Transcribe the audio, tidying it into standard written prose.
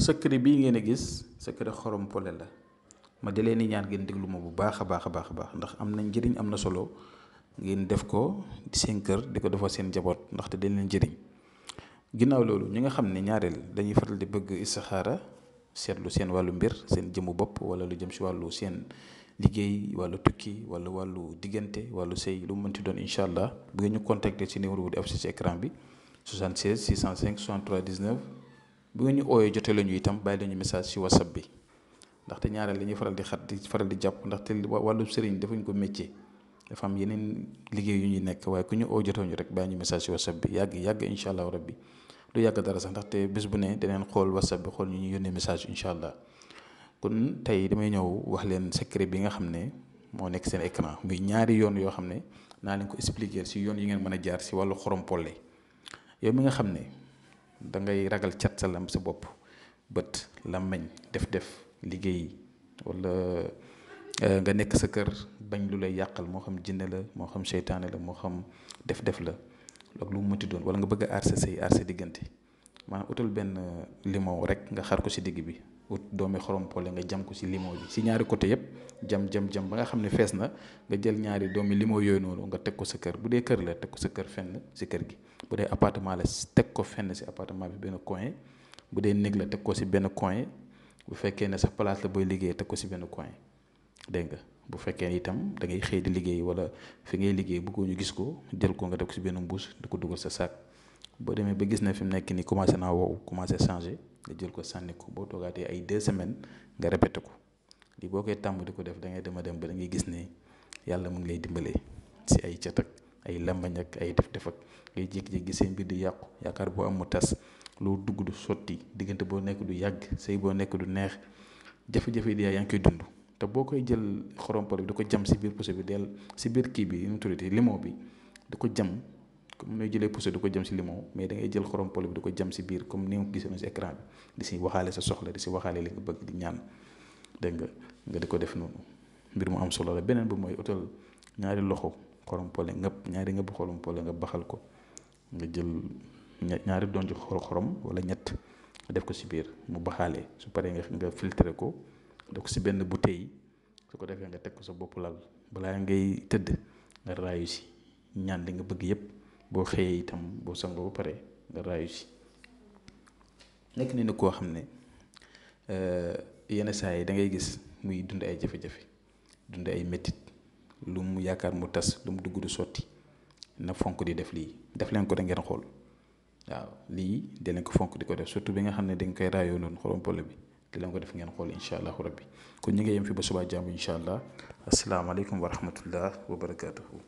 secret bii ngeen a gis secret xorom pole la ma di leen di ñaan ngeen déglu ma bu baax a baax a baax a baax ndax am na njëriñ am na solo ngeen def ko di seen kër di ko defal seen njaboot ndaxte dañ leen njëriñ. ginnaaw loolu ñi nga xam ne ñaareel dañuy faral di bëgg istixaara seetlu seen wàllu mbir seen jëmu bopp wala lu jëm si wàllu seen liggéey wàllu tukki wala wàllu diggante wàllu sëy lu mu mënti doon incha allah bu ngeen ñu contacter ci numéro bi di affiché ci écran bi 76 605 63 19 bu ngeen ñu ooyee jotee la ñu itam bàyyi la ñu message ci whatsapp bi ndaxte ñaareel dañuy faral di xat di faral di jàpp ndaxte wàllu sëriñ defuñ ko métier dafa am yeneen liggéey yu ñuy nekk waaye ku ñu oo jotee ñu rek bàyyi ñu message ci whatsapp bi yàgg incha allah rabbi du yàgg dara sax ndaxte bés bu ne daneen xool whatsapp bi xool ñu ñu yónnee message incha allah kon tey damay ñëw wax leen secret bi nga xam ne moo nekk seen écran muy ñaari yoon yoo xam ne naa leen ko expliquer si yoon yi ngeen mën a jaar si wàllu xorom polle yow mi nga xam ne da ngay ragal cat sa lam sa bopp bët làmmeñ def liggéey wala nga nekk sa kër bañ lu lay yàqal moo xam jinne la moo xam seytaane la moo xam def la loolu lu mu mënti doon wala nga bëgg a aar sa sëy aar sa diggante maanaam utal benn limon rek nga xar ko si digg bi ut doomi xorom pole nga jam ko si limon bi si ñaari côté yëpp jam ba nga xam ne fees na nga jël ñaari doomi limon yooyu noonu nga teg ko sa kër bu dee kër la teg ko sa kër fenn si kër gi bu dee appartement la teg ko fenn si appartement bi benn coin bu dee néeg la teg ko si benn coin bu fekkee ne sa place la booy liggéey teg ko si benn coin dégg nga bu fekkee ne itam da ngay xëy di liggéey wala fi ngay liggéey bëggoo ñu gis ko jël ko nga def ko si benn mbuus di ko dugal sa saak boo demee ba gis na fi mu nekk nii commencé naa wow commencé changé nga jël ko sànni ko boo toogaatee ay 2 semaines nga répété ko lii boo koy tàmm di ko def da ngay dem ba da ngay gis ne yàlla mu ngi lay dimbalee si ay cat ak ay lambañ ak ay def ak ngay jékki-jékki seen mbir di yàqu yaakaar boo am mu tas loo dugg du sotti diggante boo nekk du yàgg sëy boo nekk du neex jafe-jafe di yaa ngi koy dund te boo koy jël xorompol bi di ko jam si biir puso bi del si biir kii bi nu mu tuddati limon bi di ko jam comme nooy jëlee puso di ko jam si limon mais da ngay jël xorompol bi di ko jam si biir comme ni nga ko gisee si écran bi di si waxaale sa soxla di si waxaale li nga bëgg di ñaan dégg nga di ko def noonu mbir mu am solo la beneen bi mooy utal ñaari loxo xorompole ñaari ngëpp xorompole nga baxal ko nga jël ñaari donju xorom wala ñett nga def ko si biir mu baxaale su paree nga filtré ko def ko si benn bouteille su ko defee nga teg ko sa bopp lal balaa ngay tëdd nga raayu si ñaan li nga bëgg yépp boo xëyee itam boo sangoo ba pare nga raayu si nekk ni koo xam ne yenn saa yi da ngay gis muy dund ay jafe-jafe dund ay métit lu mu yaakaar mu tas lu mu dugg du sotti na fonk di def lii def leen ko da ngeen xool waaw lii di leen ko fonk di ko def surtout bi nga xam ne dañ koy raayoo noonu xorom pole bi di leen ko def ngeen xool incha allahu rabbi kon ñu ngi yem fi ba subaa jàmm incha allah asalaamaaleykum wa rahmatullah wa barakaatuhu.